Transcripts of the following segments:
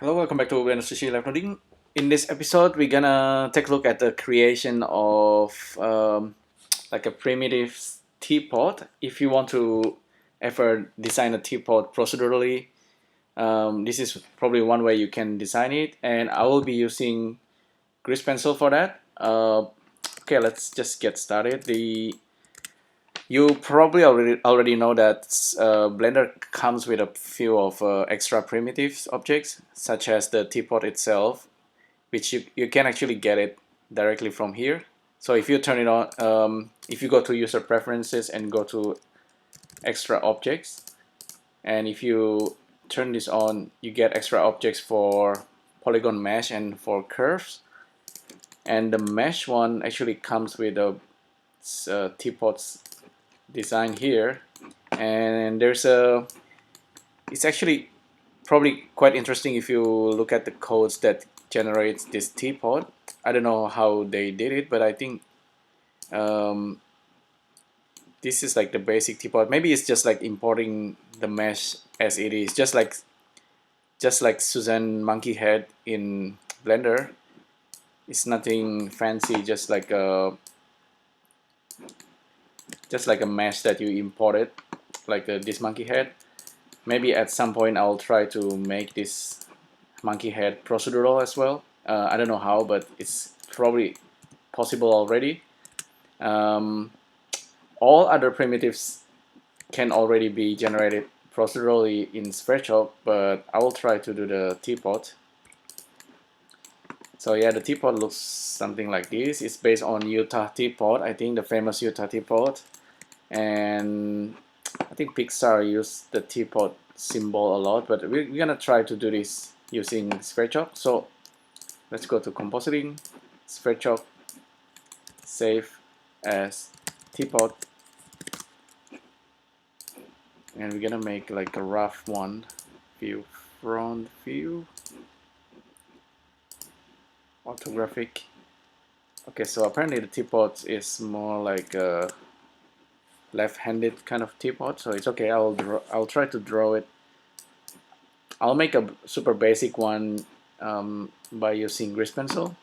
Hello, welcome back to Live Noding. In this episode, we're gonna take a look at the creation of like a primitive teapot. If you want to ever design a teapot procedurally, this is probably one way you can design it. And I will be using grease pencil for that. Okay, let's just get started. You probably already know that Blender comes with a few of extra primitive objects, such as the teapot itself, which you can actually get it directly from here. So if you turn it on, if you go to user preferences and go to extra objects, and if you turn this on, you get extra objects for polygon mesh and for curves. And the mesh one actually comes with a teapot's design here, and it's actually probably quite interesting if you look at the codes that generates this teapot. I don't know how they did it, but I think um, this is like the basic teapot. Maybe it's just like importing the mesh as it is, just like Suzanne monkey head in Blender. It's nothing fancy, just like a mesh that you imported, like this monkey head. Maybe at some point I'll try to make this monkey head procedural as well. I don't know how, but it's probably possible already. Um, all other primitives can already be generated procedurally in Sverchok, but I will try to do the teapot. So yeah, the teapot looks something like this. It's based on Utah teapot, I think the famous Utah teapot. And I think Pixar used the teapot symbol a lot, but we're gonna try to do this using Sverchok. So let's go to compositing, Sverchok, save as teapot, and we're gonna make like a rough one, view, front view, orthographic. Okay, so apparently the teapot is more like a left-handed kind of teapot, so it's okay. I'll try to draw it. I'll make a super basic one by using grease pencil.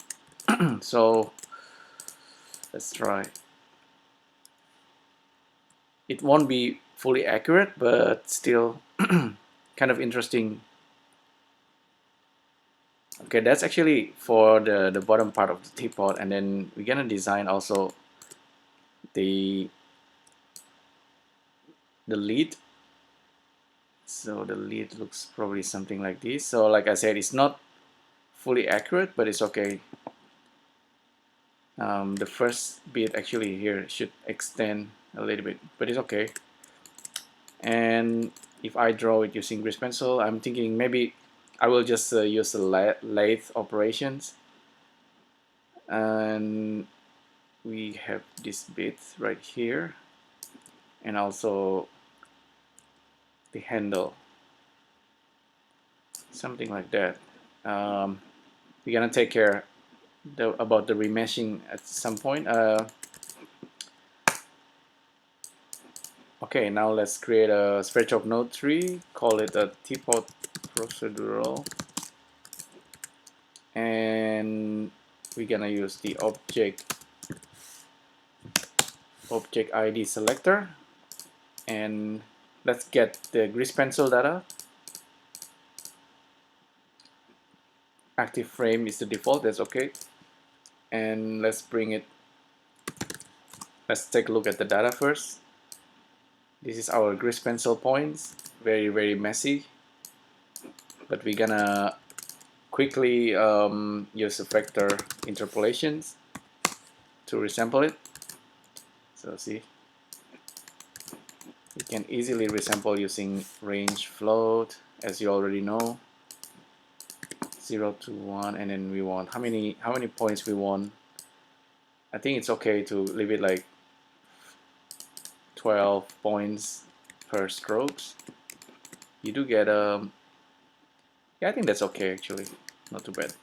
So let's try. It won't be fully accurate, but still kind of interesting. Okay, that's actually for the bottom part of the teapot, and then we're gonna design also the lid. So the lid looks probably something like this. So like I said, it's not fully accurate, but it's okay. The first bit actually here should extend a little bit, but it's okay. And if I draw it using grease pencil, I'm thinking maybe I will just use the lathe operations, and we have this bit right here, and also the handle, something like that. We're gonna take care about the remeshing at some point. Okay, now let's create a Sverchok node tree, call it a teapot procedural, and we're gonna use the object ID selector, and let's get the grease pencil data. Active frame is the default, that's okay. And let's take a look at the data first. This is our grease pencil points, very messy, but we're gonna quickly use a vector interpolations to resample it. So see, we can easily resample using range float, as you already know, 0 to 1, and then we want how many points we want. I think it's okay to leave it like 12 points per strokes. You do get yeah, I think that's okay actually, not too bad.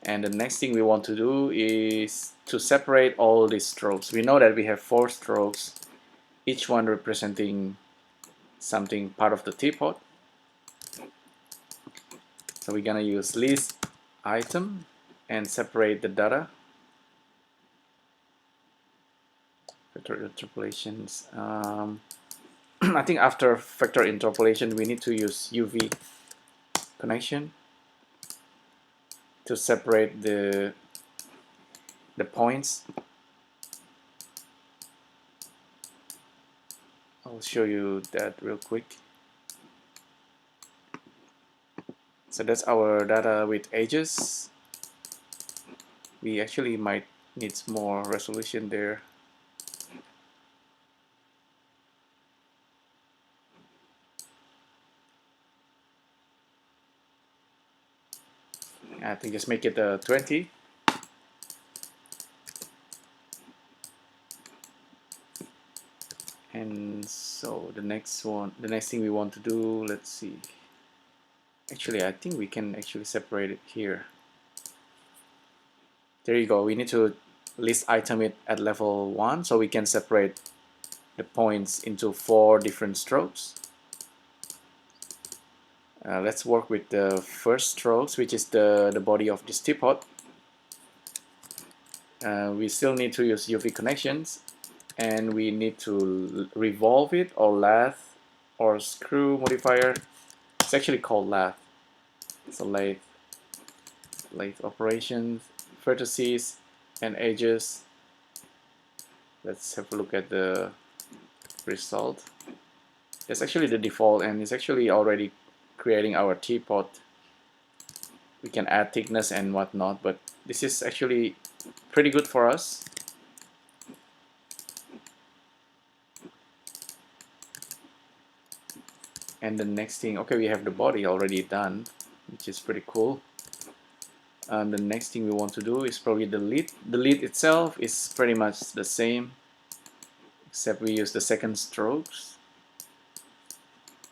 And the next thing we want to do is to separate all these strokes. We know that we have 4 strokes, each one representing something part of the teapot. So we're gonna use list item and separate the data. Factor interpolations. I think after factor interpolation we need to use UV connection to separate the points. I'll show you that real quick. So that's our data with ages. We actually might need more resolution there. I think just make it 20. And so the next thing we want to do, let's see. Actually, I think we can actually separate it here. There you go. We need to list item it at level 1 so we can separate the points into 4 different strokes. Let's work with the first strokes, which is the body of this teapot. We still need to use UV connections, and we need to revolve it, or lathe or screw modifier. It's actually called lathe. So lathe operations, vertices and edges. Let's have a look at the result. It's actually the default, and it's actually already creating our teapot. We can add thickness and whatnot, but this is actually pretty good for us. And the next thing, okay, we have the body already done, which is pretty cool. The next thing we want to do is probably the lid. The lid itself is pretty much the same, except we use the second strokes.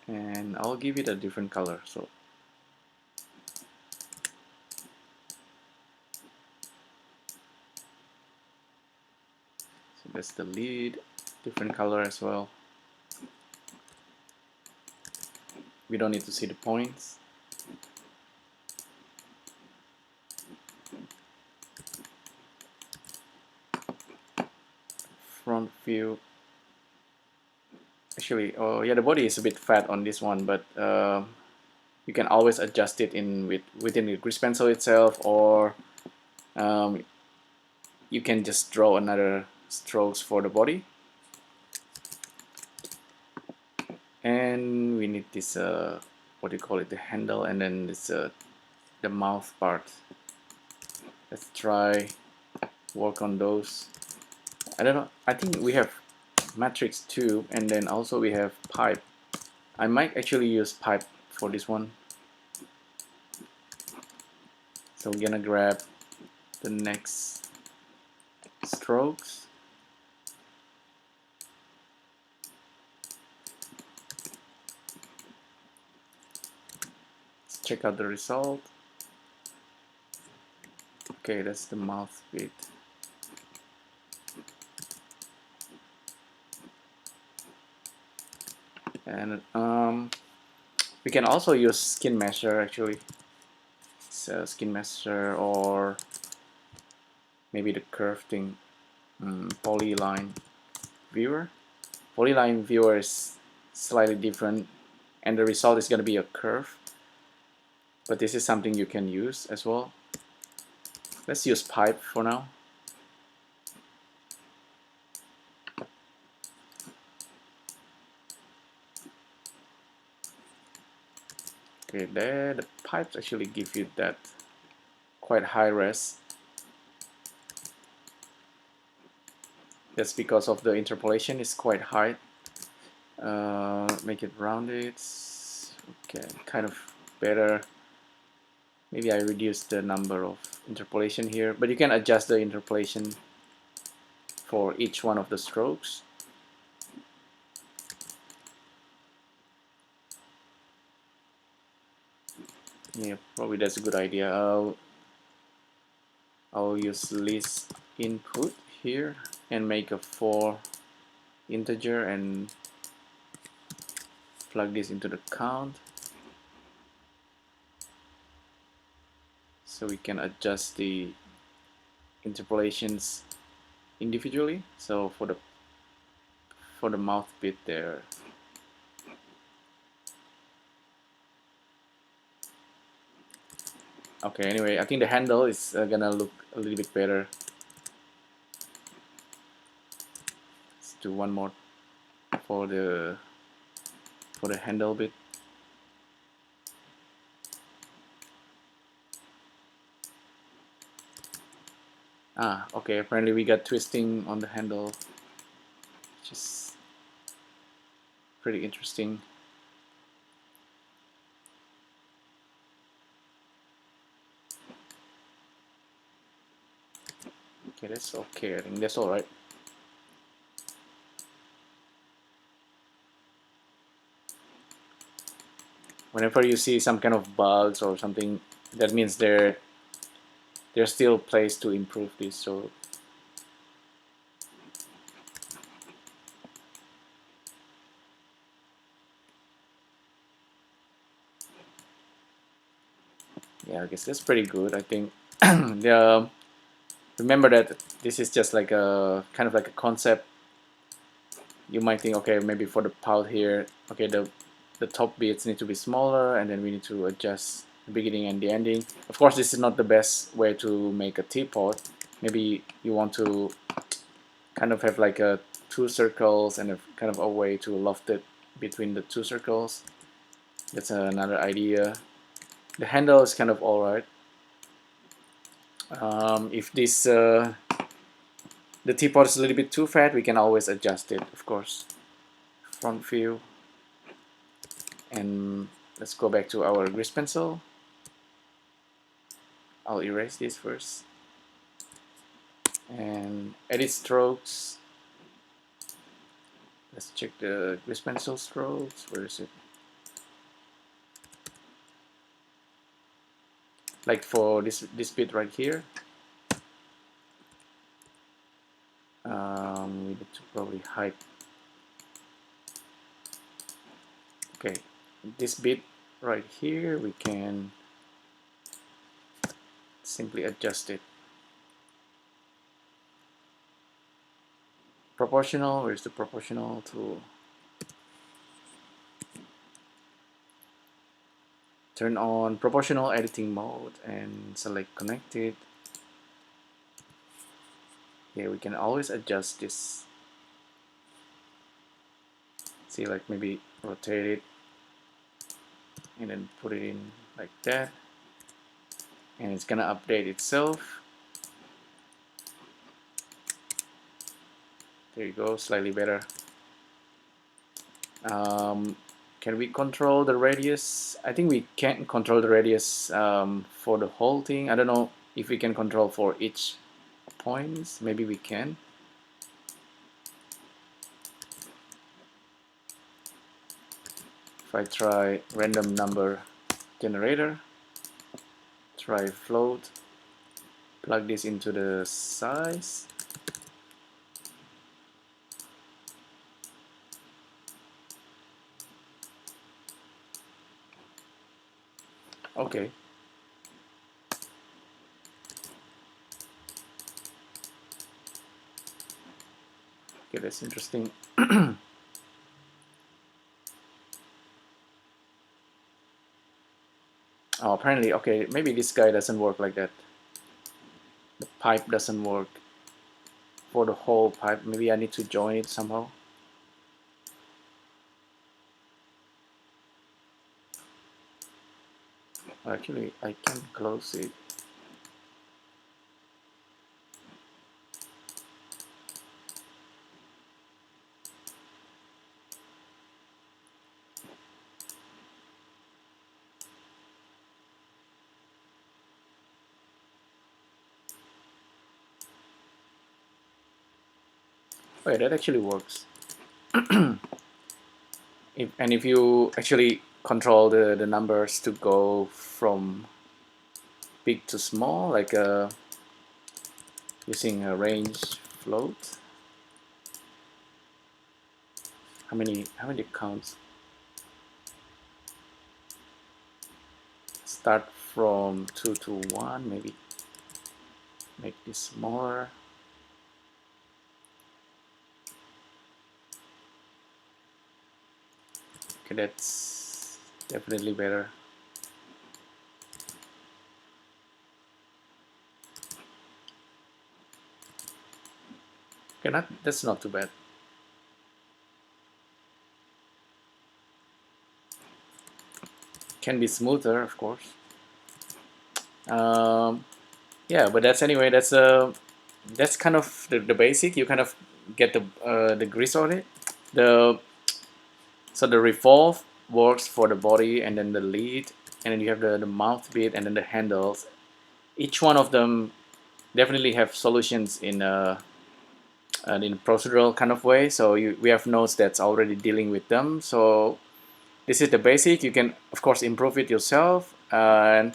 And I'll give it a different color. So that's the lid, different color as well. We don't need to see the points. Front view. Actually, oh yeah, the body is a bit fat on this one, but you can always adjust it within the grease pencil itself, or you can just draw another strokes for the body. And we need this what do you call it, the handle, and then this the mouth part. Let's try work on those. I don't know, I think we have matrix tube, and then also we have pipe. I might actually use pipe for this one. So we're gonna grab the next strokes. Let's check out the result. Okay, that's the mouth bit. And we can also use skin measure actually. So skin measure, or maybe the curve thing. Polyline viewer. Polyline viewer is slightly different, and the result is going to be a curve. But this is something you can use as well. Let's use pipe for now. Okay, there the pipes actually give you that quite high res. That's because of the interpolation is quite high. Make it rounded. Okay, kind of better. Maybe I reduce the number of interpolation here, but you can adjust the interpolation for each one of the strokes. Yeah, probably that's a good idea. I'll use list input here and make a 4 integer and plug this into the count. so we can adjust the interpolations individually. So for the mouth bit there, okay, anyway, I think the handle is gonna look a little bit better. Let's do one more for the handle bit. Ah, okay, apparently we got twisting on the handle, which is pretty interesting. Okay, that's okay, I think that's alright. Whenever you see some kind of bugs or something, that means there's still place to improve this. So yeah, I guess that's pretty good. I think remember that this is just like a kind of like a concept. You might think, okay, maybe for the pout here, okay, the top bits need to be smaller, and then we need to adjust the beginning and the ending. Of course, this is not the best way to make a teapot. Maybe you want to kind of have like a two circles and a kind of a way to loft it between the two circles. That's another idea. The handle is kind of alright. If the teapot is a little bit too fat, we can always adjust it, of course. Front view. And let's go back to our grease pencil. I'll erase this first. And edit strokes. Let's check the grease pencil strokes. Where is it? Like for this bit right here. We need to probably hide. Okay, this bit right here, we can simply adjust it. Proportional, where's the proportional tool? Turn on proportional editing mode and select connected. Here we can always adjust this. See, like maybe rotate it and then put it in like that. And it's gonna update itself. There you go, slightly better. Can we control the radius? I think we can't control the radius for the whole thing. I don't know if we can control for each points. Maybe we can. If I try random number generator, try float, plug this into the size. Okay. Okay, that's interesting. Oh, apparently, okay, maybe this guy doesn't work like that. The pipe doesn't work for the whole pipe. Maybe I need to join it somehow. Actually, I can close it. Oh yeah, that actually works. If you actually control the numbers to go from big to small, like using a range float. How many counts? start from 2 to 1, maybe make this smaller. Okay, that's definitely better. Okay, that's not too bad. Can be smoother, of course. Yeah, but that's anyway. That's kind of the basic. You kind of get the grease on it. The So the revolve works for the body, and then the lead, and then you have the mouth bit, and then the handles. Each one of them definitely have solutions in procedural kind of way. So we have nodes that's already dealing with them. So this is the basic. You can of course improve it yourself, and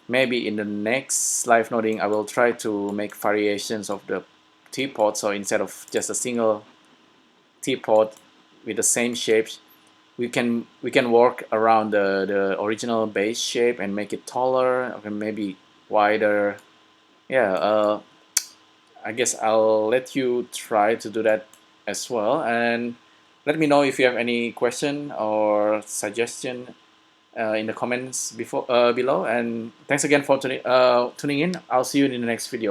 maybe in the next live noding I will try to make variations of the teapot. So instead of just a single teapot with the same shapes, we can work around the original base shape and make it taller or maybe wider. Yeah, I guess I'll let you try to do that as well, and let me know if you have any question or suggestion in the comments below. And thanks again for tuning in. I'll see you in the next video.